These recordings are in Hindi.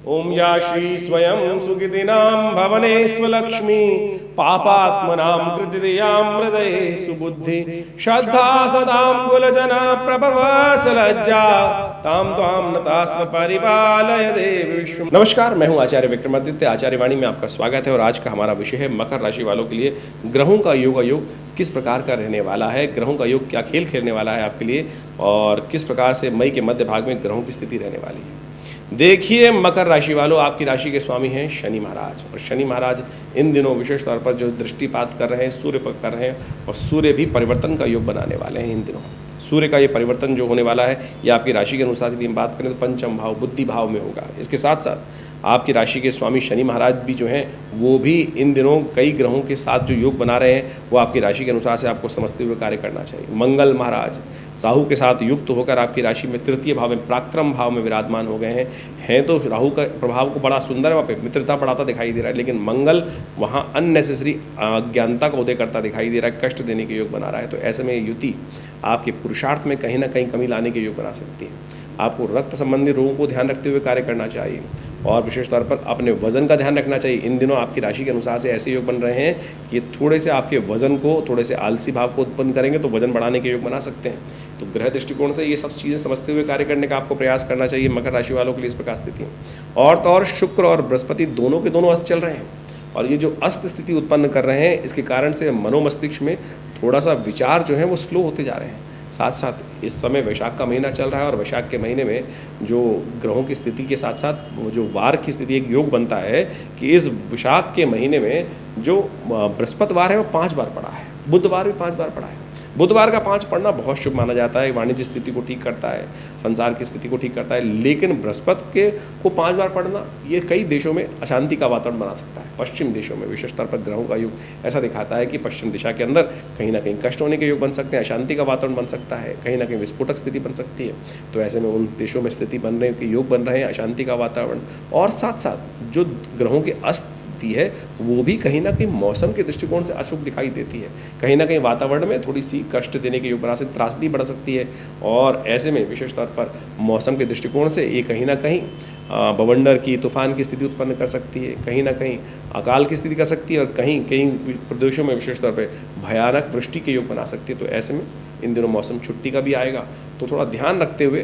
ओम या श्री स्वयं सुकृतिनां भवनेष्वलक्ष्मी पापात्मनां कृतियां हृदये सुबुद्धि श्रद्धा सदां कुलजना प्रभवसलज्जा ताम त्वां नतास्म परिपालय देव विश्व। नमस्कार, मैं हूं आचार्य विक्रमादित्य। आचार्य वाणी में आपका स्वागत है और आज का हमारा विषय है मकर राशि वालों के लिए ग्रहों का योग किस प्रकार का रहने वाला है, ग्रहों का योग क्या खेल खेलने वाला है आपके लिए और किस प्रकार से मई के मध्य भाग में ग्रहों की स्थिति रहने वाली है। देखिए मकर राशि वालों, आपकी राशि के स्वामी हैं शनि महाराज और शनि महाराज इन दिनों विशेष तौर पर जो दृष्टिपात कर रहे हैं सूर्य पर कर रहे हैं और सूर्य भी परिवर्तन का योग बनाने वाले हैं। इन दिनों सूर्य का ये परिवर्तन जो होने वाला है ये आपकी राशि के अनुसार यदि हम बात करें तो पंचम भाव बुद्धि भाव में होगा। इसके साथ साथ आपकी राशि के स्वामी शनि महाराज भी जो हैं वो भी इन दिनों कई ग्रहों के साथ जो योग बना रहे हैं वो आपकी राशि के अनुसार से आपको समझते हुए कार्य करना चाहिए। मंगल महाराज राहु के साथ युक्त होकर आपकी राशि में तृतीय भाव में पराक्रम भाव में विराजमान हो गए हैं तो राहु का प्रभाव को बड़ा सुंदर है, वहाँ पे मित्रता बढ़ाता दिखाई दे रहा है, लेकिन मंगल वहाँ अननेसेसरी अज्ञानता का उदय करता दिखाई दे रहा है, कष्ट देने के योग बना रहा है। तो ऐसे में युति आपके पुरुषार्थ में कहीं ना कहीं कमी लाने के योग बना सकती है। आपको रक्त संबंधी रोगों को ध्यान रखते हुए कार्य करना चाहिए और विशेष तौर पर अपने वजन का ध्यान रखना चाहिए। इन दिनों आपकी राशि के अनुसार से ऐसे योग बन रहे हैं कि थोड़े से आपके वजन को थोड़े से आलसी भाव को उत्पन्न करेंगे तो वजन बढ़ाने के योग बना सकते हैं। तो ग्रह दृष्टिकोण से ये सब चीज़ें समझते हुए कार्य करने का आपको प्रयास करना चाहिए। मकर राशि वालों के लिए इस प्रकार स्थिति है। और तो और शुक्र और बृहस्पति दोनों के दोनों अस्त चल रहे हैं और ये जो अस्त स्थिति उत्पन्न कर रहे हैं इसके कारण से मनोमस्तिष्क में थोड़ा सा विचार जो है वो स्लो होते जा रहे हैं। साथ साथ इस समय वैशाख का महीना चल रहा है और वैशाख के महीने में जो ग्रहों की स्थिति के साथ साथ जो वार की स्थिति एक योग बनता है कि इस वैशाख के महीने में जो बृहस्पतिवार है वो 5 बार पड़ा है, बुधवार भी 5 बार पड़ा है। बुधवार का 5 पढ़ना बहुत शुभ माना जाता है, वाणिज्य स्थिति को ठीक करता है, संसार की स्थिति को ठीक करता है, लेकिन बृहस्पति के को 5 बार पढ़ना ये कई देशों में अशांति का वातावरण बना सकता है। पश्चिम देशों में विशेष तौर पर ग्रहों का योग ऐसा दिखाता है कि पश्चिम दिशा के अंदर कहीं ना कहीं कष्ट होने के योग बन सकते हैं, अशांति का वातावरण बन सकता है, कहीं ना कहीं विस्फोटक स्थिति बन सकती है। तो ऐसे में उन देशों में स्थिति बन रहे के योग बन रहे हैं, अशांति का वातावरण और साथ साथ जो ग्रहों के अस्त है वो भी कहीं ना कहीं मौसम के दृष्टिकोण से अशुभ दिखाई देती है। कहीं ना कहीं वातावरण में थोड़ी सी कष्ट देने के योग बना सकती, त्रासदी बढ़ सकती है और ऐसे में विशेष तौर पर मौसम के दृष्टिकोण से ये कहीं ना कहीं बवंडर की तूफान की स्थिति उत्पन्न कर सकती है, कहीं ना कहीं अकाल की स्थिति कर सकती है और कहीं कहीं प्रदेशों में विशेष तौर पर भयानक वृष्टि के योग बना सकती है। तो ऐसे में इन दिनों मौसम छुट्टी का भी आएगा तो थोड़ा ध्यान रखते हुए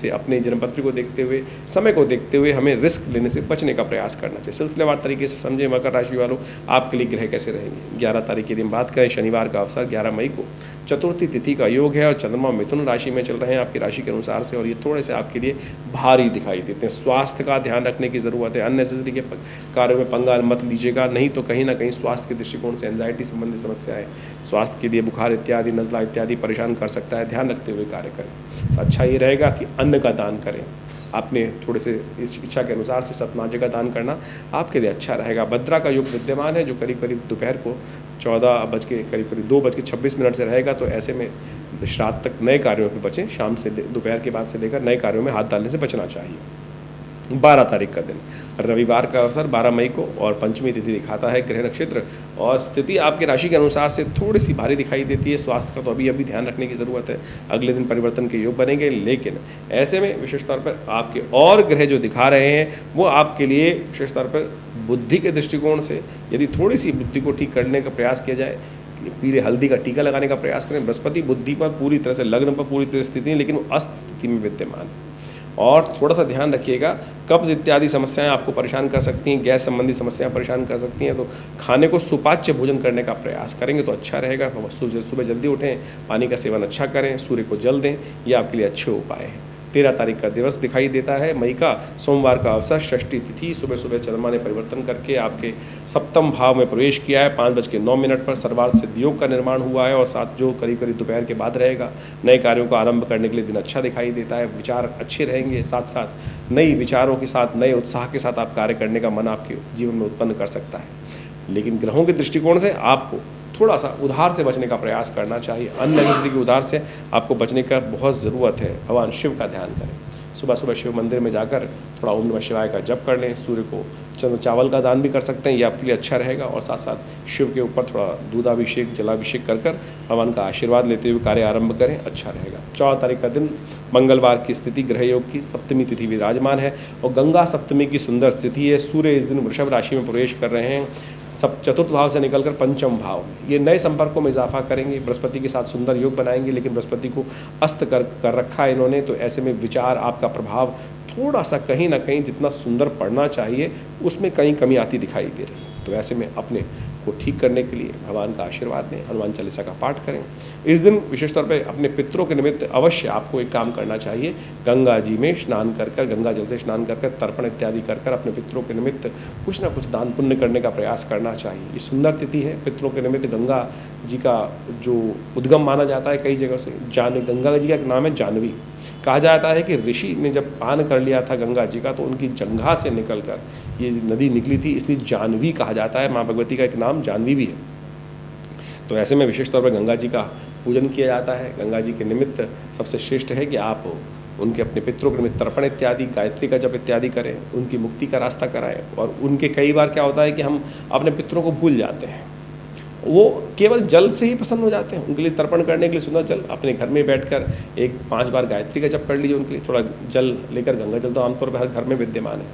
अपने जन्मपत्री को देखते हुए समय को देखते हुए हमें रिस्क लेने से बचने का प्रयास करना चाहिए। सिलसिलेवार तरीके से समझे मकर राशि वालों आपके लिए ग्रह कैसे रहेंगे। 11 तारीख के दिन बात करें, शनिवार का अवसर 11 मई को चतुर्थी तिथि का योग है और चंद्रमा मिथुन राशि में चल रहे हैं आपकी राशि के अनुसार से और ये थोड़े से आपके लिए भारी दिखाई देते हैं। स्वास्थ्य का ध्यान रखने की ज़रूरत है, अननेसेसरी के कार्यों में पंगा मत लीजिएगा, नहीं तो कहीं ना कहीं स्वास्थ्य के दृष्टिकोण से एंजाइटी संबंधी समस्याएं, स्वास्थ्य के लिए बुखार इत्यादि नज़ला इत्यादि परेशान कर सकता है। ध्यान रखते हुए कार्य करें। अच्छा ये रहेगा कि अन्न का दान करें, आपने थोड़े से इस इच्छा के अनुसार से सतनाजे का दान करना आपके लिए अच्छा रहेगा। भद्रा का योग विद्यमान है जो करीब करीब दोपहर को 14 बज के करीब 2:26 से रहेगा। तो ऐसे में रात तक नए कार्यों में बचें, शाम से दोपहर के बाद से लेकर नए कार्यों में हाथ डालने से बचना चाहिए। 12 तारीख का दिन रविवार का अवसर 12 मई को और पंचमी तिथि दिखाता है ग्रह नक्षत्र और स्थिति आपकी राशि के अनुसार से थोड़ी सी भारी दिखाई देती है। स्वास्थ्य का तो अभी ध्यान रखने की ज़रूरत है, अगले दिन परिवर्तन के योग बनेंगे, लेकिन ऐसे में विशेष तौर पर आपके और ग्रह जो दिखा रहे हैं वो आपके लिए विशेष तौर पर बुद्धि के दृष्टिकोण से यदि थोड़ी सी बुद्धि को ठीक करने का प्रयास किया जाए, पीले हल्दी का टीका लगाने का प्रयास करें। बृहस्पति बुद्धि पर पूरी तरह से लग्न पर पूरी तरह स्थिति है लेकिन वो अस्त स्थिति में विद्यमान है और थोड़ा सा ध्यान रखिएगा, कब्ज इत्यादि समस्याएं आपको परेशान कर सकती हैं, गैस संबंधी समस्याएं परेशान कर सकती हैं। तो खाने को सुपाच्य भोजन करने का प्रयास करेंगे तो अच्छा रहेगा। सुबह जल्दी उठें, पानी का सेवन अच्छा करें, सूर्य को जल दें, ये आपके लिए अच्छे उपाय हैं। 13 तारीख का दिवस दिखाई देता है मई का, सोमवार का अवसर, षष्ठी तिथि। सुबह चंद्रमा ने परिवर्तन करके आपके सप्तम भाव में प्रवेश किया है। 5:09 पर सर्वार्थ सिद्ध योग का निर्माण हुआ है और साथ जो करीब दोपहर के बाद रहेगा। नए कार्यों को आरंभ करने के लिए दिन अच्छा दिखाई देता है, विचार अच्छे रहेंगे, साथ साथ नई विचारों के साथ नए उत्साह के साथ आप कार्य करने का मन आपके जीवन में उत्पन्न कर सकता है। लेकिन ग्रहों के दृष्टिकोण से आपको थोड़ा सा उधार से बचने का प्रयास करना चाहिए। अननेसेसरी के उधार से आपको बचने का बहुत ज़रूरत है। भगवान शिव का ध्यान करें। सुबह सुबह शिव मंदिर में जाकर थोड़ा ओम नमः शिवाय का जप कर लें। सूर्य को चंद्र चावल का दान भी कर सकते हैं, ये आपके लिए अच्छा रहेगा। और साथ साथ शिव के ऊपर थोड़ा दूधाभिषेक जलाभिषेक कर कर भगवान का आशीर्वाद लेते हुए कार्य आरंभ करें, अच्छा रहेगा। 14 तारीख का दिन मंगलवार की स्थिति, ग्रह योग की सप्तमी तिथि विराजमान है और गंगा सप्तमी की सुंदर स्थिति है। सूर्य इस दिन वृषभ राशि में प्रवेश कर रहे हैं, सब चतुर्थ भाव से निकलकर पंचम भाव में। ये नए संपर्कों में इजाफा करेंगे, बृहस्पति के साथ सुंदर योग बनाएंगे, लेकिन बृहस्पति को अस्त कर रखा है इन्होंने, तो ऐसे में विचार आपका प्रभाव थोड़ा सा कहीं ना कहीं जितना सुंदर पड़ना चाहिए उसमें कहीं कमी आती दिखाई दे रही है। तो ऐसे में अपने को ठीक करने के लिए भगवान का आशीर्वाद दें, हनुमान चालीसा का पाठ करें। इस दिन विशेष तौर पे अपने पितरों के निमित्त अवश्य आपको एक काम करना चाहिए, गंगा जी में स्नान कर कर, गंगा जल से स्नान कर कर, तर्पण इत्यादि कर कर अपने पितरों के निमित्त कुछ ना कुछ दान पुण्य करने का प्रयास करना चाहिए। ये सुंदर तिथि है, पितरों के निमित्त गंगा जी का जो उद्गम माना जाता है कई जगह से, गंगा जी का एक नाम है जानवी। कहा जाता है कि ऋषि ने जब पान कर लिया था गंगा जी का तो उनकी जंघा से निकलकर ये नदी निकली थी, इसलिए जानवी कहा जाता है। माँ भगवती का एक नाम जानवी भी है। तो ऐसे में विशेष तौर पर गंगा जी का पूजन किया जाता है। गंगा जी के निमित्त सबसे श्रेष्ठ है कि आप उनके अपने पितरों के निमित्त तर्पण इत्यादि, गायत्री का जप इत्यादि करें, उनकी मुक्ति का रास्ता कराएं। और उनके कई बार क्या होता है कि हम अपने पितरों को भूल जाते हैं, वो केवल जल से ही प्रसन्न हो जाते हैं। उनके लिए तर्पण करने के लिए सुंदर जल अपने घर में बैठकर 5 बार गायत्री का जप कर लीजिए। उनके लिए थोड़ा जल लेकर, गंगा जल तो आमतौर पर हर घर में विद्यमान है,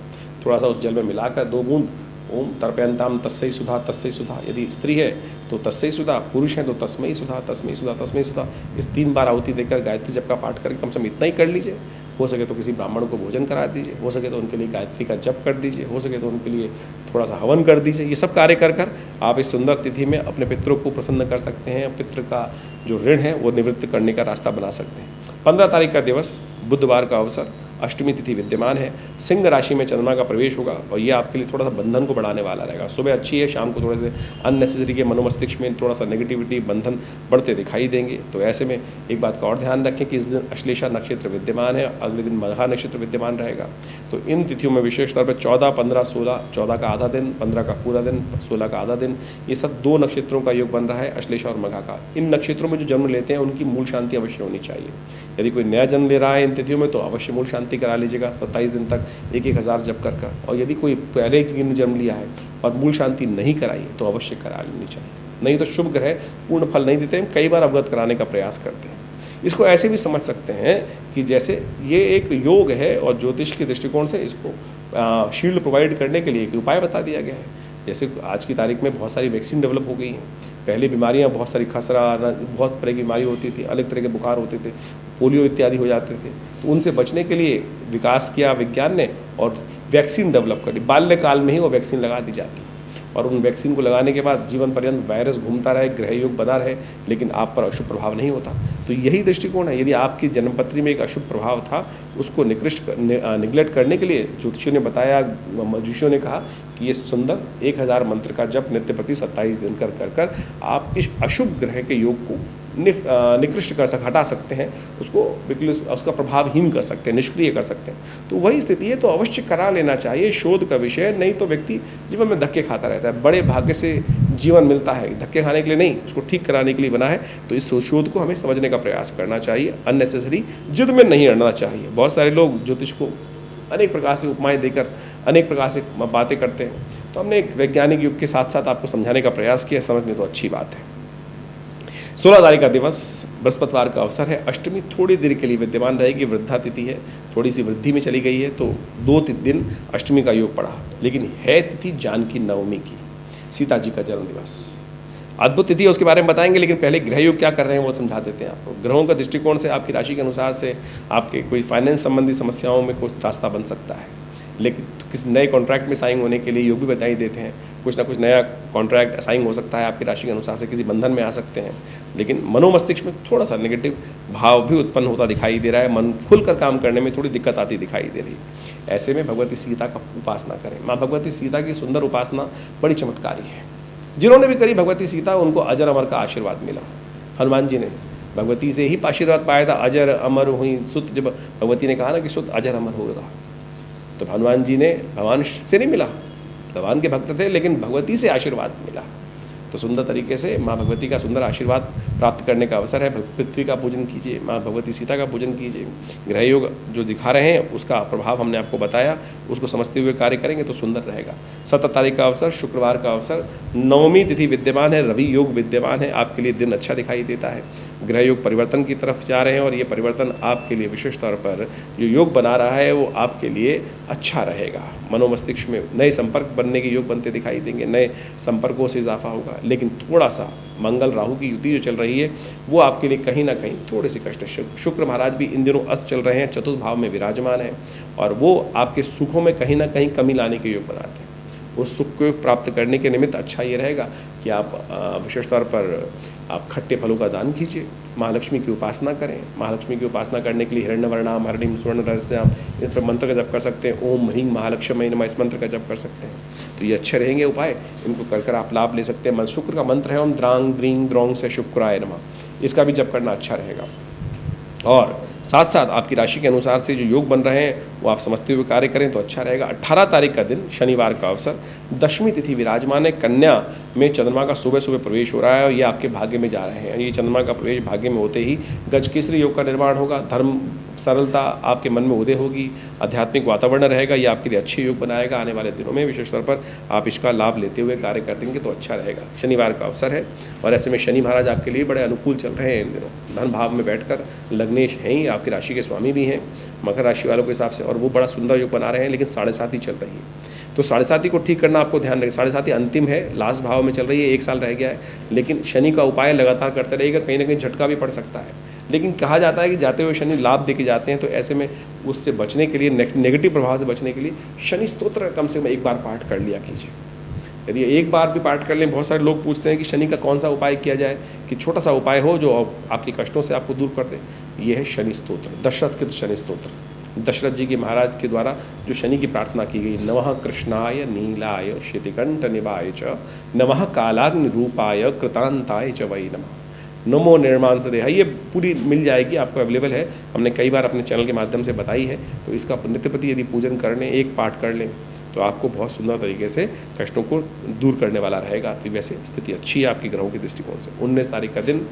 थोड़ा सा उस जल में मिलाकर 2 बूंद ओम तर्पयंताम तस्मै सुधा तस्मै सुधा, यदि स्त्री है तो तस्मै सुधा, पुरुष है तो तस्मै सुधा तस्मै सुधा तस्मै सुधा, इस 3 बार आहुति देकर गायत्री जप का पाठ करके कम से कम इतना ही कर लीजिए। हो सके तो किसी ब्राह्मण को भोजन करा दीजिए, हो सके तो उनके लिए गायत्री का जप कर दीजिए, हो सके तो उनके लिए थोड़ा सा हवन कर दीजिए। ये सब कार्य कर कर आप इस सुंदर तिथि में अपने पितरों को प्रसन्न कर सकते हैं, पितृ का जो ऋण है वो निवृत्त करने का रास्ता बना सकते हैं। 15 तारीख का दिवस बुधवार का अवसर, अष्टमी तिथि विद्यमान है, सिंह राशि में चंद्रमा का प्रवेश होगा और ये आपके लिए थोड़ा सा बंधन को बढ़ाने वाला रहेगा। सुबह अच्छी है, शाम को थोड़े से अननेसेसरी के मनोमस्तिष्क में थोड़ा सा नेगेटिविटी, बंधन बढ़ते दिखाई देंगे। तो ऐसे में एक बात का और ध्यान रखें कि इस दिन अश्लेषा नक्षत्र विद्यमान है, अगले दिन मघा नक्षत्र विद्यमान रहेगा। तो इन तिथियों में विशेष तौर पर 14, 15, 16, 14 का आधा दिन, 15 का पूरा दिन, 16 का आधा दिन, ये सब 2 नक्षत्रों का योग बन रहा है, अश्लेषा और मघा का। इन नक्षत्रों में जो जन्म लेते हैं उनकी मूल शांति अवश्य होनी चाहिए। यदि कोई नया जन्म ले रहा है इन तिथियों में तो अवश्य मूल शांति करा लीजिएगा 27 दिन तक 1,000 जप कर कर। और यदि कोई पहले के दिन जन्म लिया है और मूल शांति नहीं कराई है तो अवश्य करा लेनी चाहिए, नहीं तो शुभ ग्रह पूर्ण फल नहीं देते हैं, कई बार अवगत कराने का प्रयास करते हैं। इसको ऐसे भी समझ सकते हैं कि जैसे ये एक योग है और ज्योतिष के दृष्टिकोण से इसको शील्ड प्रोवाइड करने के लिए एक उपाय बता दिया गया है। जैसे आज की तारीख में बहुत सारी वैक्सीन डेवलप हो गई हैं, पहले बीमारियां बहुत सारी, खसरा, बहुत तरह की बीमारी होती थी, अलग तरह के बुखार होते थे, पोलियो इत्यादि हो जाते थे, तो उनसे बचने के लिए विकास किया विज्ञान ने और वैक्सीन डेवलप करी। बाल्यकाल में ही वो वैक्सीन लगा दी जाती है और उन वैक्सीन को लगाने के बाद जीवन पर्यंत वायरस घूमता रहे, ग्रह योग बना रहे, लेकिन आप पर अशुभ प्रभाव नहीं होता। तो यही दृष्टिकोण है। यदि आपकी जन्मपत्री में एक अशुभ प्रभाव था उसको निगलेक्ट करने के लिए ज्योतिषियों ने बताया, मजुषियों ने कहा कि ये सुंदर 1000 मंत्र का जप नित्य प्रति 27 दिन कर आप इस अशुभ ग्रह के योग को निकृष्ट हटा सकते हैं, उसको बिल्कुल उसका प्रभावहीन कर सकते हैं, निष्क्रिय कर सकते हैं। तो वही स्थिति है, तो अवश्य करा लेना चाहिए, शोध का विषय। नहीं तो व्यक्ति जीवन में धक्के खाता रहता है। बड़े भाग्य से जीवन मिलता है, धक्के खाने के लिए नहीं, उसको ठीक कराने के लिए बना है। तो इस शोध को हमें समझने का प्रयास करना चाहिए, अननेसेसरी जिद में नहीं अड़ना चाहिए। बहुत सारे लोग ज्योतिष को अनेक प्रकार से उपमाएं देकर अनेक प्रकार से बातें करते हैं, तो हमने एक वैज्ञानिक युग के साथ साथ आपको समझाने का प्रयास किया, समझने तो अच्छी बात है। 16 तारीख का दिवस बृहस्पतिवार का अवसर है, अष्टमी थोड़ी देर के लिए विद्यमान रहेगी, वृद्धा तिथि है, थोड़ी सी वृद्धि में चली गई है, तो 2 दिन अष्टमी का योग पड़ा, लेकिन है तिथि जानकी नवमी की, सीता जी का जन्म दिवस। अद्भुत तिथि है, उसके बारे में बताएंगे, लेकिन पहले ग्रह योग क्या कर रहे हैं वो समझा देते हैं आपको। ग्रहों का दृष्टिकोण से आपकी राशि के अनुसार से आपके कोई फाइनेंस संबंधी समस्याओं में कुछ रास्ता बन सकता है, लेकिन किसी नए कॉन्ट्रैक्ट में साइन होने के लिए योग भी बताई देते हैं। कुछ ना कुछ नया कॉन्ट्रैक्ट साइन हो सकता है, आपकी राशि के अनुसार से किसी बंधन में आ सकते हैं, लेकिन मनोमस्तिष्क में थोड़ा सा नेगेटिव भाव भी उत्पन्न होता दिखाई दे रहा है, मन खुलकर काम करने में थोड़ी दिक्कत आती दिखाई दे रही है। ऐसे में भगवती सीता का उपासना करें। माँ भगवती सीता की सुंदर उपासना बड़ी चमत्कारी है। जिन्होंने भी करी भगवती सीता, उनको अजर अमर का आशीर्वाद मिला। हनुमान जी ने भगवती से ही आशीर्वाद पाया था, अजर अमर हुई सुत। जब भगवती ने कहा ना कि सुत अजर अमर होगा, तो हनुमान जी ने भगवान से नहीं मिला, भगवान के भक्त थे, लेकिन भगवती से आशीर्वाद मिला। तो सुंदर तरीके से माँ भगवती का सुंदर आशीर्वाद प्राप्त करने का अवसर है। पृथ्वी का पूजन कीजिए, माँ भगवती सीता का पूजन कीजिए। ग्रह योग जो दिखा रहे हैं उसका प्रभाव हमने आपको बताया, उसको समझते हुए कार्य करेंगे तो सुंदर रहेगा। 17 तारीख का अवसर, शुक्रवार का अवसर, नवमी तिथि विद्यमान है, रवि योग विद्यमान है, आपके लिए दिन अच्छा दिखाई देता है। ग्रह योग परिवर्तन की तरफ जा रहे हैं और ये परिवर्तन आपके लिए विशेष तौर पर जो योग बना रहा है वो आपके लिए अच्छा रहेगा। मनोमस्तिष्क में नए संपर्क बनने के योग बनते दिखाई देंगे, नए संपर्कों से इजाफा होगा। लेकिन थोड़ा सा मंगल राहु की युति जो चल रही है वो आपके लिए कहीं ना कहीं थोड़े से कष्ट। शुक्र महाराज भी इन दिनों अस्त चल रहे हैं, चतुर्थ भाव में विराजमान है और वो आपके सुखों में कहीं ना कहीं कमी लाने के योग बनाते हैं। उस सुख को प्राप्त करने के निमित्त अच्छा ये रहेगा कि आप विशेष तौर पर आप खट्टे फलों का दान कीजिए, महालक्ष्मी की उपासना करें। महालक्ष्मी की उपासना करने के लिए हिरण्यवर्णाम हरिणीम स्वर्ण रहस्याम इस पर मंत्र का जप कर सकते हैं। ओम ह्रीं महालक्ष्मी नमः इस मंत्र का जप कर सकते हैं, तो ये अच्छे रहेंगे उपाय। इनको कर आप लाभ ले सकते हैं। शुक्र का मंत्र है ओम द्रांग द्रींग द्रोंग से शुक्राय नमः, इसका भी जप करना अच्छा रहेगा। और साथ साथ आपकी राशि के अनुसार से जो योग बन रहे हैं वो आप समझते हुए कार्य करें तो अच्छा रहेगा। 18 तारीख का दिन शनिवार का अवसर, दशमी तिथि विराजमान है, कन्या में चंद्रमा का सुबह सुबह प्रवेश हो रहा है और ये आपके भाग्य में जा रहे हैं। ये चंद्रमा का प्रवेश भाग्य में होते ही गजकेसरी योग का निर्माण होगा, धर्म सरलता आपके मन में उदय होगी, आध्यात्मिक वातावरण रहेगा, ये आपके लिए अच्छे योग बनाएगा। आने वाले दिनों में विशेष तौर पर आप इसका लाभ लेते हुए कार्य कर देंगे तो अच्छा रहेगा। शनिवार का अवसर है और ऐसे में शनि महाराज आपके लिए बड़े अनुकूल चल रहे हैं इन दिनों। धन भाव में बैठकर लग्नेश हैं ही, आपकी राशि के स्वामी भी हैं मकर राशि वालों के हिसाब से, और वो बड़ा सुंदर योग बना रहे हैं। लेकिन 7.5 चल रही है तो 7.5 को ठीक करना आपको ध्यान रखें। 7.5 अंतिम है, लास्ट भाव में चल रही है, 1 साल रह गया है। लेकिन शनि का उपाय लगातार करते रहेगा, कहीं ना कहीं झटका भी पड़ सकता है। लेकिन कहा जाता है कि जाते हुए शनि लाभ देके जाते हैं, तो ऐसे में उससे बचने के लिए, नेगेटिव प्रभाव से बचने के लिए शनि स्तोत्र कम से कम एक बार पाठ कर लिया कीजिए। यदि एक बार भी पाठ कर लें, बहुत सारे लोग पूछते हैं कि शनि का कौन सा उपाय किया जाए कि छोटा सा उपाय हो जो आपके कष्टों से आपको दूर कर दे। ये है शनि स्तोत्र, दशरथ कृत शनि स्तोत्र। दशरथ जी के महाराज के द्वारा जो शनि की प्रार्थना की गई, नमः कृष्णाय नीलाय शितिकंठ निवाय च नमः कालाग्नि रूपाय कृतांताय च वै नमः नमो निर्माण से देहा, ये पूरी मिल जाएगी, आपको अवेलेबल है। हमने कई बार अपने चैनल के माध्यम से बताई है। तो इसका नित्यप्रति यदि पूजन कर लें, एक पाठ कर लें, तो आपको बहुत सुंदर तरीके से कष्टों को दूर करने वाला रहेगा। तो वैसे स्थिति अच्छी है आपकी ग्रहों के दृष्टिकोण से। 19 तारीख का दिन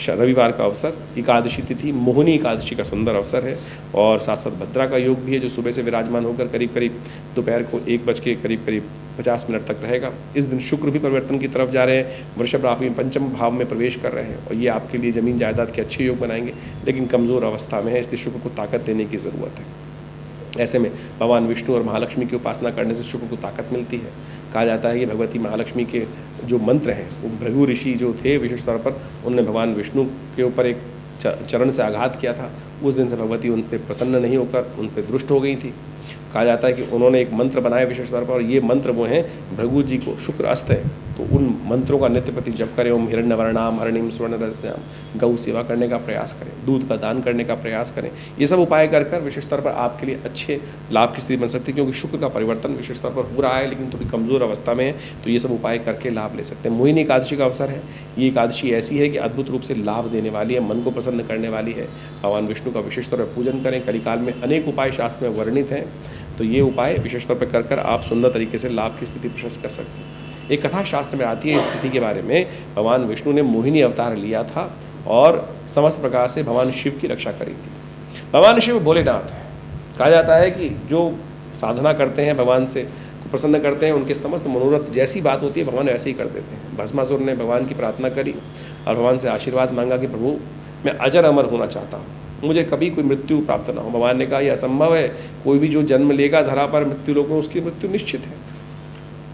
रविवार का अवसर, एकादशी तिथि, मोहिनी एकादशी का सुंदर अवसर है और साथ साथ भद्रा का योग भी है जो सुबह से विराजमान होकर करीब करीब दोपहर को 1 बज के करीब 50 मिनट तक रहेगा। इस दिन शुक्र भी परिवर्तन की तरफ जा रहे हैं, वृषभ राशि में पंचम भाव में प्रवेश कर रहे हैं और ये आपके लिए ज़मीन जायदाद के अच्छे योग बनाएंगे। लेकिन कमज़ोर अवस्था में है, इसलिए शुक्र को ताकत देने की ज़रूरत है। ऐसे में भगवान विष्णु और महालक्ष्मी की उपासना करने से शुक्र को ताकत मिलती है। कहा जाता है कि भगवती महालक्ष्मी के जो मंत्र हैं वो भृगु ऋषि जो थे विशेष तौर पर, उन्होंने भगवान विष्णु के ऊपर एक चरण से आघात किया था। उस दिन से भगवती उन पर प्रसन्न नहीं होकर उन पर दुष्ट हो गई थी। कहा जाता है कि उन्होंने एक मंत्र बनाया विशेष तौर पर, और ये मंत्र वो हैं, भृगु जी को शुक्र अस्त है तो उन मंत्रों का नित्य प्रति जप करें। ओम हिरण्यवर्णाम हरिणीम स्वर्ण रहस्याम, गौ सेवा करने का प्रयास करें, दूध का दान करने का प्रयास करें। ये सब उपाय कर विशेष तौर पर आपके लिए अच्छे लाभ की स्थिति बन सकती है, क्योंकि शुक्र का परिवर्तन विशेष तौर पर हो रहा है लेकिन थोड़ी कमज़ोर अवस्था में है। तो ये सब उपाय करके लाभ ले सकते हैं। मोहिनी एकादशी का अवसर है। ये एकादशी ऐसी है कि अद्भुत रूप से लाभ देने वाली है, मन को प्रसन्न करने वाली है। भगवान विष्णु का विशेष तौर पर पूजन करें। कलिकाल में अनेक उपाय शास्त्र में वर्णित हैं, तो ये उपाय विशेष तौर पर कर आप सुंदर तरीके से लाभ की स्थिति प्रशस्त कर सकते हैं। एक कथा शास्त्र में आती है इस स्थिति के बारे में, भगवान विष्णु ने मोहिनी अवतार लिया था और समस्त प्रकार से भगवान शिव की रक्षा करी थी। भगवान शिव भोलेनाथ है। कहा जाता है कि जो साधना करते हैं, भगवान से प्रसन्न करते हैं, उनके समस्त मनोरथ जैसी बात होती है भगवान वैसे ही कर देते हैं। भस्मासुर ने भगवान की प्रार्थना करी और भगवान से आशीर्वाद मांगा कि प्रभु मैं अजर अमर होना चाहता हूँ, मुझे कभी कोई मृत्यु प्राप्त ना हो। भगवान ने कहा यह असंभव है, कोई भी जो जन्म लेगा धरा पर मृत्यु लोक में उसकी मृत्यु निश्चित है।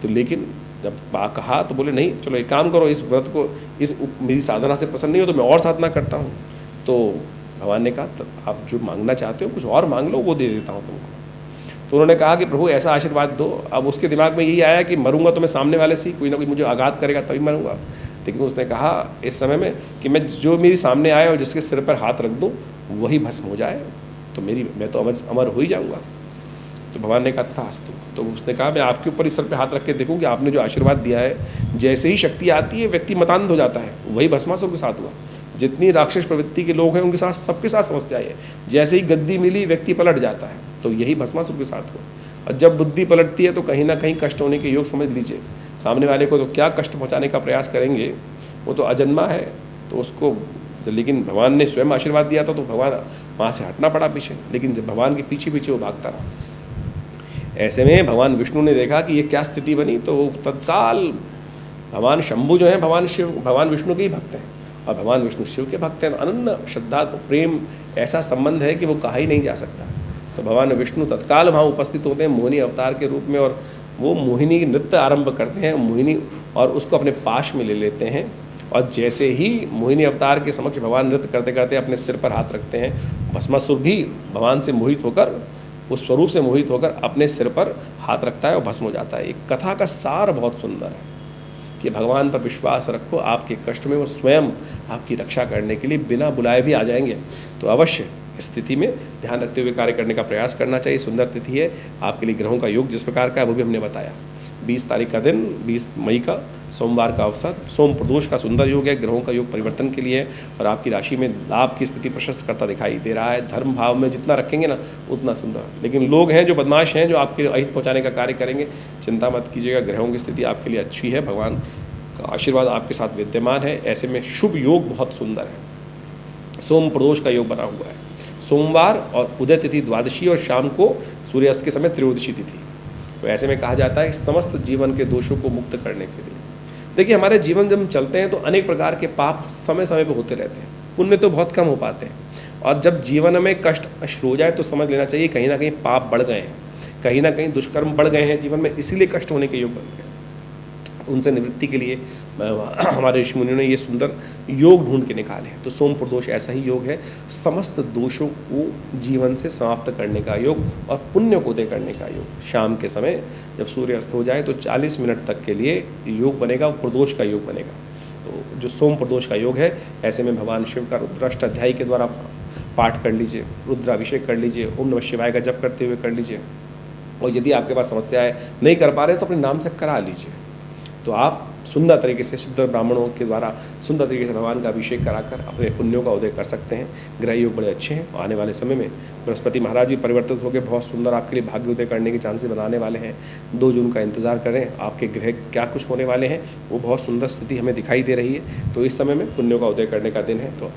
तो लेकिन जब कहा तो बोले नहीं, चलो एक काम करो, इस व्रत को, इस मेरी साधना से प्रसन्न नहीं हो तो मैं और साधना करता हूँ। तो भगवान ने कहा तो आप जो मांगना चाहते हो कुछ और मांग लो, वो दे देता हूँ तुमको। तो उन्होंने कहा कि प्रभु ऐसा आशीर्वाद दो। अब उसके दिमाग में यही आया कि मरूंगा तो मैं सामने वाले से कोई ना कोई मुझे आघात करेगा तभी मरूंगा। लेकिन उसने कहा इस समय में कि मैं जो मेरी सामने आए और जिसके सिर पर हाथ रख दूँ वही भस्म हो जाए तो मैं तो अमर हो ही जाऊँगा। तो भगवान ने कहा तथास्तु। तो उसने कहा मैं आपके ऊपर इस सर पे हाथ रख के देखूँ कि आपने जो आशीर्वाद दिया है, जैसे ही शक्ति आती है व्यक्ति मतान्ध हो जाता है। वही भस्मासुर के साथ हुआ। जितनी राक्षस प्रवृत्ति के लोग हैं उनके साथ सबके साथ समस्या है। जैसे ही गद्दी मिली व्यक्ति पलट जाता है, तो यही भस्मासुर के साथ हुआ। और जब बुद्धि पलटती है तो कहीं ना कहीं कष्ट होने के योग समझ लीजिए। सामने वाले को तो क्या कष्ट पहुंचाने का प्रयास करेंगे, वो तो अजन्मा है, तो उसको लेकिन भगवान ने स्वयं आशीर्वाद दिया था तो भगवान वहाँ से हटना पड़ा पीछे, लेकिन जब भगवान के पीछे पीछे वो भागता रहा। ऐसे में भगवान विष्णु ने देखा कि ये क्या स्थिति बनी, तो वो तत्काल भगवान शंभु जो हैं भगवान विष्णु के ही भक्त हैं और भगवान विष्णु शिव के भक्त हैं। अनन्य श्रद्धा तो प्रेम ऐसा संबंध है कि वो कहा ही नहीं जा सकता। तो भगवान विष्णु तत्काल वहाँ उपस्थित होते हैं मोहिनी अवतार के रूप में और वो मोहिनी नृत्य आरंभ करते हैं मोहिनी, और उसको अपने पाश में ले लेते हैं। और जैसे ही मोहिनी अवतार के समक्ष भगवान नृत्य करते करते अपने सिर पर हाथ रखते हैं, भस्मासुर भी भगवान से मोहित होकर, उस स्वरूप से मोहित होकर अपने सिर पर हाथ रखता है और भस्म हो जाता है। एक कथा का सार बहुत सुंदर है कि भगवान पर विश्वास रखो, आपके कष्ट में वो स्वयं आपकी रक्षा करने के लिए बिना बुलाए भी आ जाएंगे। तो अवश्य इस स्थिति में ध्यान रखते हुए कार्य करने का प्रयास करना चाहिए। सुंदर तिथि है आपके लिए, ग्रहों का योग जिस प्रकार का है वो भी हमने बताया। 20 तारीख का दिन, 20 मई का सोमवार का अवसर, सोम प्रदोष का सुंदर योग है, ग्रहों का योग परिवर्तन के लिए है और आपकी राशि में लाभ की स्थिति प्रशस्त करता दिखाई दे रहा है। धर्म भाव में जितना रखेंगे ना उतना सुंदर, लेकिन लोग हैं जो बदमाश हैं जो आपके अहित पहुँचाने का कार्य करेंगे, चिंता मत कीजिएगा, ग्रहों की स्थिति आपके लिए अच्छी है, भगवान का आशीर्वाद आपके साथ विद्यमान है। ऐसे में शुभ योग बहुत सुंदर है। सोम प्रदोष का योग बना हुआ है, सोमवार और उदय तिथि द्वादशी और शाम को सूर्यास्त के समय त्रयोदशी तिथि। तो ऐसे में कहा जाता है समस्त जीवन के दोषों को मुक्त करने के लिए। देखिए हमारे जीवन जब हम चलते हैं तो अनेक प्रकार के पाप समय समय पे होते रहते हैं, पुण्य तो बहुत कम हो पाते हैं। और जब जीवन में कष्ट शुरू हो जाए तो समझ लेना चाहिए कहीं ना कहीं पाप बढ़ गए हैं, कहीं ना कहीं दुष्कर्म बढ़ गए हैं जीवन में, इसीलिए कष्ट होने के योग बन गए। उनसे निवृत्ति के लिए हमारे ऋषि मुनियों ने ये सुंदर योग ढूंढ के निकाले हैं। तो सोम प्रदोष ऐसा ही योग है, समस्त दोषों को जीवन से समाप्त करने का योग और पुण्य को उदय करने का योग। शाम के समय जब सूर्य अस्त हो जाए तो 40 मिनट तक के लिए योग बनेगा, प्रदोष का योग बनेगा। तो जो सोम प्रदोष का योग है, ऐसे में भगवान शिव का रुद्राष्टाध्यायी के द्वारा पाठ कर लीजिए, रुद्राभिषेक कर लीजिए, ओम नमः शिवाय का जप करते हुए कर लीजिए। और यदि आपके पास समस्याएं नहीं कर पा रहे तो अपने नाम से करा लीजिए। तो आप सुंदर तरीके से शुद्ध ब्राह्मणों के द्वारा सुंदर तरीके से भगवान का अभिषेक कराकर अपने पुण्यों का उदय कर सकते हैं। ग्रह योग बड़े अच्छे हैं। आने वाले समय में बृहस्पति महाराज भी परिवर्तित होकर बहुत सुंदर आपके लिए भाग्य उदय करने के चांसेस बनाने वाले हैं। 2 जून का इंतजार करें, आपके ग्रह क्या कुछ होने वाले हैं, वो बहुत सुंदर स्थिति हमें दिखाई दे रही है। तो इस समय में पुण्यों का उदय करने का दिन है, तो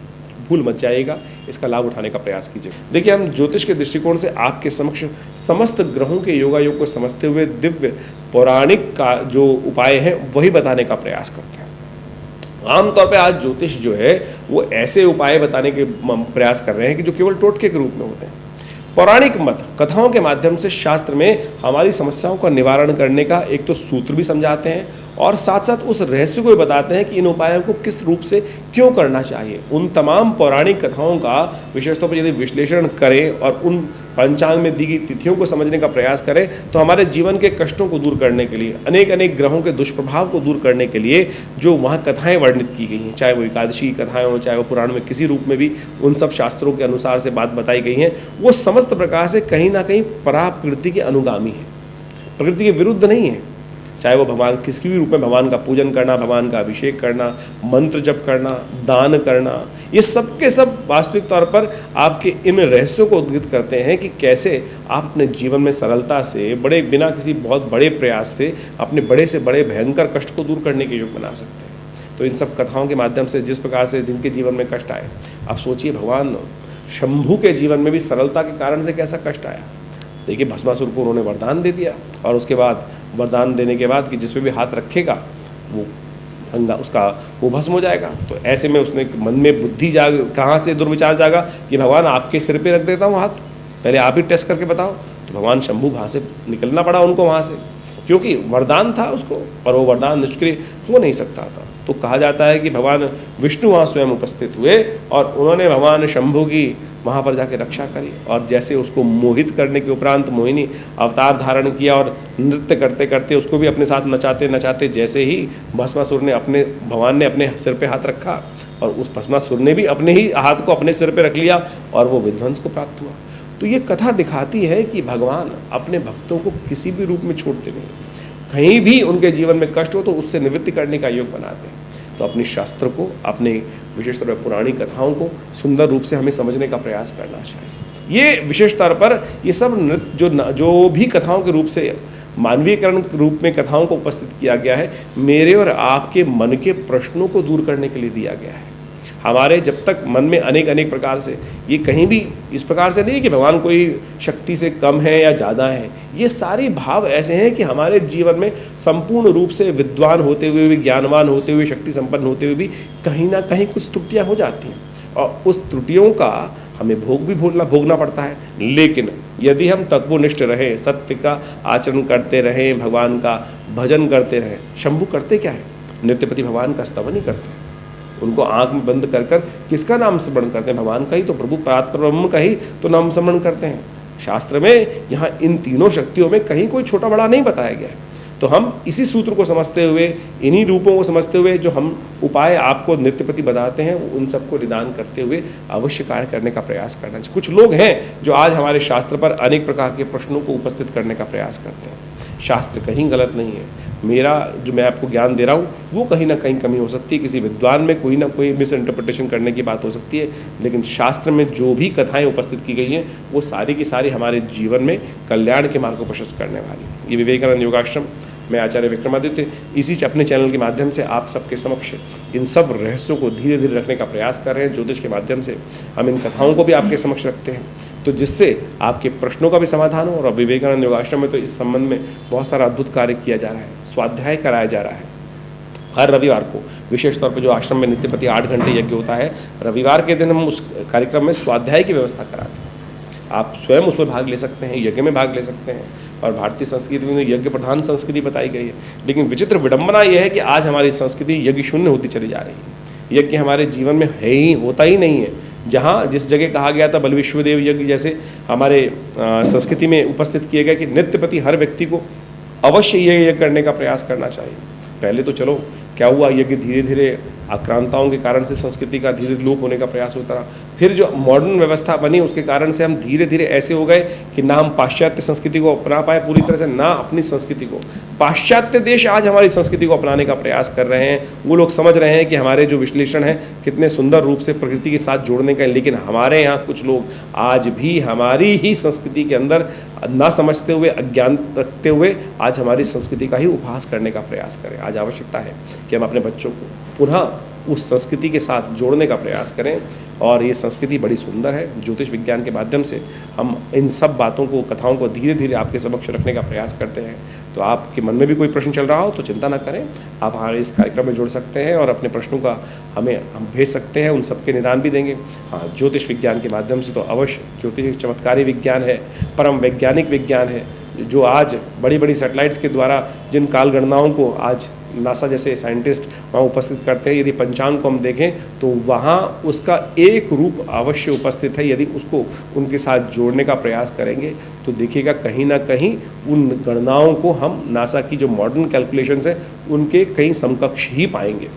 भूल मत जाइएगा, इसका लाभ उठाने का प्रयास कीजिए। देखिए हम ज्योतिष के दृष्टिकोण से आपके समक्ष समस्त ग्रहों के योगायोग को समझते हुए दिव्य पौराणिक का जो उपाय है वही बताने का प्रयास करते हैं। आमतौर पे आज ज्योतिष जो है वो ऐसे उपाय बताने के प्रयास कर रहे हैं कि जो केवल टोटके के रूप में होते हैं। पौराणिक मत कथाओं के माध्यम से शास्त्र में हमारी समस्याओं का निवारण करने का एक तो सूत्र भी समझाते हैं और साथ साथ उस रहस्य को भी बताते हैं कि इन उपायों को किस रूप से क्यों करना चाहिए। उन तमाम पौराणिक कथाओं का विशेष तौर पर यदि विश्लेषण करें और उन पंचांग में दी गई तिथियों को समझने का प्रयास करें तो हमारे जीवन के कष्टों को दूर करने के लिए, अनेक अनेक ग्रहों के दुष्प्रभाव को दूर करने के लिए जो वहाँ कथाएँ वर्णित की गई हैं, चाहे वो एकादशी कथाएँ हों, चाहे वो पुराण में किसी रूप में भी उन सब शास्त्रों के अनुसार से बात बताई गई हैं, वो समस्त प्रकार से कहीं ना कहीं पराप्रकृति के अनुगामी है, प्रकृति के विरुद्ध नहीं है। चाहे वो भगवान किसी भी रूप में भगवान का पूजन करना, भगवान का अभिषेक करना, मंत्र जप करना, दान करना, ये सब के सब वास्तविक तौर पर आपके इन रहस्यों को उद्घाटित करते हैं कि कैसे आप अपने जीवन में सरलता से बड़े बिना किसी बहुत बड़े प्रयास से अपने बड़े से बड़े भयंकर कष्ट को दूर करने के योग बना सकते हैं। तो इन सब कथाओं के माध्यम से जिस प्रकार से जिनके जीवन में कष्ट आए, आप सोचिए भगवान शंभु के जीवन में भी सरलता के कारण से कैसा कष्ट आया। देखिए भस्मासुर को उन्होंने वरदान दे दिया और उसके बाद वरदान देने के बाद कि जिस पे भी हाथ रखेगा वो गंगा उसका वो भस्म हो जाएगा। तो ऐसे में उसने मन में बुद्धि कहाँ से दुर्विचार जागा कि भगवान आपके सिर पे रख देता हूँ हाथ, पहले आप ही टेस्ट करके बताओ। तो भगवान शंभु वहाँ से निकलना पड़ा उनको वहाँ से, क्योंकि वरदान था उसको और वो वरदान निष्क्रिय हो नहीं सकता था। तो कहा जाता है कि भगवान विष्णु वहाँ स्वयं उपस्थित हुए और उन्होंने भगवान शंभु की वहाँ पर जाके रक्षा करी और जैसे उसको मोहित करने के उपरांत मोहिनी अवतार धारण किया और नृत्य करते करते उसको भी अपने साथ नचाते नचाते जैसे ही भस्मासुर ने भगवान ने अपने सिर पे हाथ रखा और उस भस्मासुर ने भी अपने ही हाथ को अपने सिर पे रख लिया और वो विध्वंस को प्राप्त हुआ। तो ये कथा दिखाती है कि भगवान अपने भक्तों को किसी भी रूप में छोड़ते नहीं, कहीं भी उनके जीवन में कष्ट हो तो उससे निवृत्ति करने का योग बनाते हैं। तो अपने शास्त्र को, अपने विशेष तौर पर पुरानी कथाओं को सुंदर रूप से हमें समझने का प्रयास करना चाहिए। ये विशेष तौर पर ये सब नृत्य जो भी कथाओं के रूप से मानवीयकरण के रूप में कथाओं को उपस्थित किया गया है, मेरे और आपके मन के प्रश्नों को दूर करने के लिए दिया गया है। हमारे जब तक मन में अनेक अनेक प्रकार से, ये कहीं भी इस प्रकार से नहीं है कि भगवान कोई शक्ति से कम है या ज़्यादा है, ये सारे भाव ऐसे हैं कि हमारे जीवन में संपूर्ण रूप से विद्वान होते हुए भी, ज्ञानवान होते हुए, शक्ति संपन्न होते हुए भी कहीं ना कहीं कुछ त्रुटियाँ हो जाती हैं, और उस त्रुटियों का हमें भोग भी भोगना पड़ता है। लेकिन यदि हम तत्वनिष्ठ रहे, सत्य का आचरण करते रहें, भगवान का भजन करते रहें। शंभु करते क्या है? नित्यपति भगवान का स्तवन ही करते हैं। उनको आंख में बंद कर कर किसका नाम स्मरण करते हैं? भगवान का ही तो, प्रभु ब्रह्म का ही तो नाम स्मरण करते हैं। शास्त्र में यहाँ इन तीनों शक्तियों में कहीं कोई छोटा बड़ा नहीं बताया गया है। तो हम इसी सूत्र को समझते हुए, इन्हीं रूपों को समझते हुए जो हम उपाय आपको नित्यपति बताते हैं, उन सबको निदान करते हुए अवश्य कार्य करने का प्रयास करना चाहिए। कुछ लोग हैं जो आज हमारे शास्त्र पर अनेक प्रकार के प्रश्नों को उपस्थित करने का प्रयास करते हैं। शास्त्र कहीं गलत नहीं है, मेरा जो मैं आपको ज्ञान दे रहा हूँ वो कहीं ना कहीं कमी हो सकती है, किसी विद्वान में कोई ना कोई मिस इंटरप्रिटेशन करने की बात हो सकती है, लेकिन शास्त्र में जो भी कथाएं उपस्थित की गई हैं वो सारी की सारी हमारे जीवन में कल्याण के मार्ग को प्रशस्त करने वाली। ये विवेकानंद योगाश्रम, मैं आचार्य विक्रमादित्य, इसी अपने चैनल के माध्यम से आप सबके समक्ष इन सब रहस्यों को धीरे धीरे रखने का प्रयास कर रहे हैं। ज्योतिष के माध्यम से हम इन कथाओं को भी आपके समक्ष रखते हैं, तो जिससे आपके प्रश्नों का भी समाधान हो। और विवेकानंद योगाश्रम में तो इस संबंध में बहुत सारा अद्भुत कार्य किया जा रहा है, स्वाध्याय कराया जा रहा है। हर रविवार को विशेष तौर पर जो आश्रम में नित्यपति 8 घंटे यज्ञ होता है, रविवार के दिन हम उस कार्यक्रम में स्वाध्याय की व्यवस्था कराते हैं। आप स्वयं उसमें भाग ले सकते हैं, यज्ञ में भाग ले सकते हैं। और भारतीय संस्कृति में यज्ञ प्रधान संस्कृति बताई गई है, लेकिन विचित्र विडंबना यह है कि आज हमारी संस्कृति यज्ञ शून्य होती चली जा रही है। यज्ञ हमारे जीवन में है ही, होता ही नहीं है। जहाँ जिस जगह कहा गया था बल विश्वदेव यज्ञ जैसे हमारे संस्कृति में उपस्थित किए गए कि नित्यपति हर व्यक्ति को अवश्य ये यज्ञ करने का प्रयास करना चाहिए। पहले तो चलो क्या हुआ, यज्ञ धीरे धीरे आक्रांताओं के कारण से संस्कृति का धीरे लोप होने का प्रयास होता रहा। फिर जो मॉडर्न व्यवस्था बनी उसके कारण से हम धीरे धीरे ऐसे हो गए कि ना हम पाश्चात्य संस्कृति को अपना पाए पूरी तरह से, ना अपनी संस्कृति को। पाश्चात्य देश आज हमारी संस्कृति को अपनाने का प्रयास कर रहे हैं। वो लोग समझ रहे हैं कि हमारे जो विश्लेषण है कितने सुंदर रूप से प्रकृति के साथ जोड़ने का है, लेकिन हमारे यहाँ कुछ लोग आज भी हमारी ही संस्कृति के अंदर ना समझते हुए, अज्ञान रखते हुए आज हमारी संस्कृति का ही उपहास करने का प्रयास करें। आज आवश्यकता है कि हम अपने बच्चों को पुनः उस संस्कृति के साथ जोड़ने का प्रयास करें। और ये संस्कृति बड़ी सुंदर है। ज्योतिष विज्ञान के माध्यम से हम इन सब बातों को, कथाओं को धीरे धीरे आपके समक्ष रखने का प्रयास करते हैं। तो आपके मन में भी कोई प्रश्न चल रहा हो तो चिंता ना करें, आप हमारे इस कार्यक्रम में जुड़ सकते हैं और अपने प्रश्नों का हम भेज सकते हैं, उन सबके निदान भी देंगे। हाँ, ज्योतिष विज्ञान के माध्यम से तो अवश्य, ज्योतिष एक चमत्कारी विज्ञान है, परम वैज्ञानिक विज्ञान है, जो आज बड़ी बड़ी सैटेलाइट्स के द्वारा जिन काल गणनाओं को आज नासा जैसे साइंटिस्ट वहाँ उपस्थित करते हैं, यदि पंचांग को हम देखें तो वहाँ उसका एक रूप अवश्य उपस्थित है। यदि उसको उनके साथ जोड़ने का प्रयास करेंगे तो देखिएगा कहीं ना कहीं उन गणनाओं को हम नासा की जो मॉडर्न कैलकुलेशंस हैं उनके कहीं समकक्ष ही पाएंगे।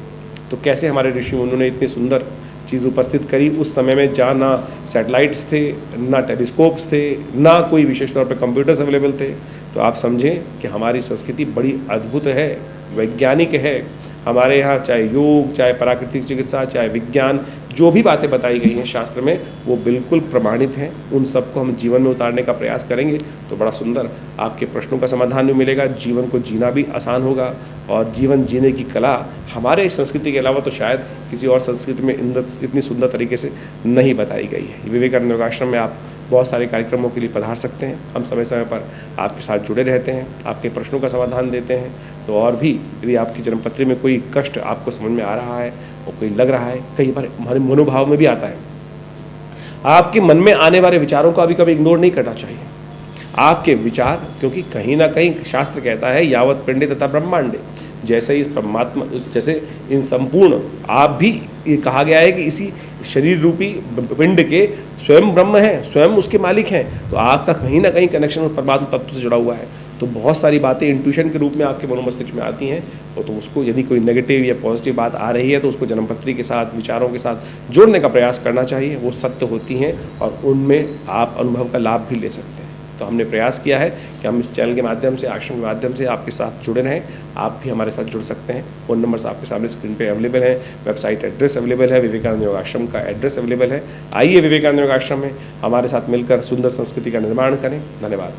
तो कैसे हमारे ऋषि उन्होंने इतनी सुंदर चीज़ उपस्थित करी उस समय में, जहाँ ना सैटेलाइट्स थे, ना टेलीस्कोप्स थे, ना कोई विशेष तौर पे कंप्यूटर्स अवेलेबल थे। तो आप समझें कि हमारी संस्कृति बड़ी अद्भुत है, वैज्ञानिक है। हमारे यहाँ चाहे योग, चाहे प्राकृतिक चिकित्सा, चाहे विज्ञान, जो भी बातें बताई गई हैं शास्त्र में वो बिल्कुल प्रमाणित हैं। उन सबको हम जीवन में उतारने का प्रयास करेंगे तो बड़ा सुंदर आपके प्रश्नों का समाधान भी मिलेगा, जीवन को जीना भी आसान होगा। और जीवन जीने की कला हमारे संस्कृति के अलावा तो शायद किसी और संस्कृति में इतनी सुंदर तरीके से नहीं बताई गई है। विवेकानंद योगाश्रम में आप बहुत सारे कार्यक्रमों के लिए पधार सकते हैं। हम समय समय पर आपके साथ जुड़े रहते हैं, आपके प्रश्नों का समाधान देते हैं। तो और भी यदि आपकी जन्मपत्री में कोई कष्ट आपको समझ में आ रहा है और कोई लग रहा है, कई बार हमारे मनोभाव में भी आता है, आपके मन में आने वाले विचारों को कभी कभी इग्नोर नहीं करना चाहिए। आपके विचार, क्योंकि कहीं ना कहीं शास्त्र कहता है यावत पिंडे तथा ब्रह्मांडे, जैसे इस परमात्मा, जैसे इन संपूर्ण, आप भी ये कहा गया है कि इसी शरीर रूपी पिंड के स्वयं ब्रह्म है, स्वयं उसके मालिक हैं। तो आपका कहीं ना कहीं कनेक्शन उस परमात्मा तत्व से जुड़ा हुआ है। तो बहुत सारी बातें इंट्यूशन के रूप में आपके मनोमस्तिष्क में आती हैं, तो उसको यदि कोई नेगेटिव या पॉजिटिव बात आ रही है तो उसको जन्मपत्री के साथ, विचारों के साथ जोड़ने का प्रयास करना चाहिए। वो सत्य होती हैं और उनमें आप अनुभव का लाभ भी ले सकते हैं। तो हमने प्रयास किया है कि हम इस चैनल के माध्यम से, आश्रम के माध्यम से आपके साथ जुड़े रहें। आप भी हमारे साथ जुड़ सकते हैं। फ़ोन नंबर्स आपके सामने स्क्रीन पे अवेलेबल है, वेबसाइट एड्रेस अवेलेबल है, विवेकानंद योगाश्रम का एड्रेस अवेलेबल है। आइए विवेकानंद योगाश्रम में हमारे साथ मिलकर सुंदर संस्कृति का निर्माण करें। धन्यवाद।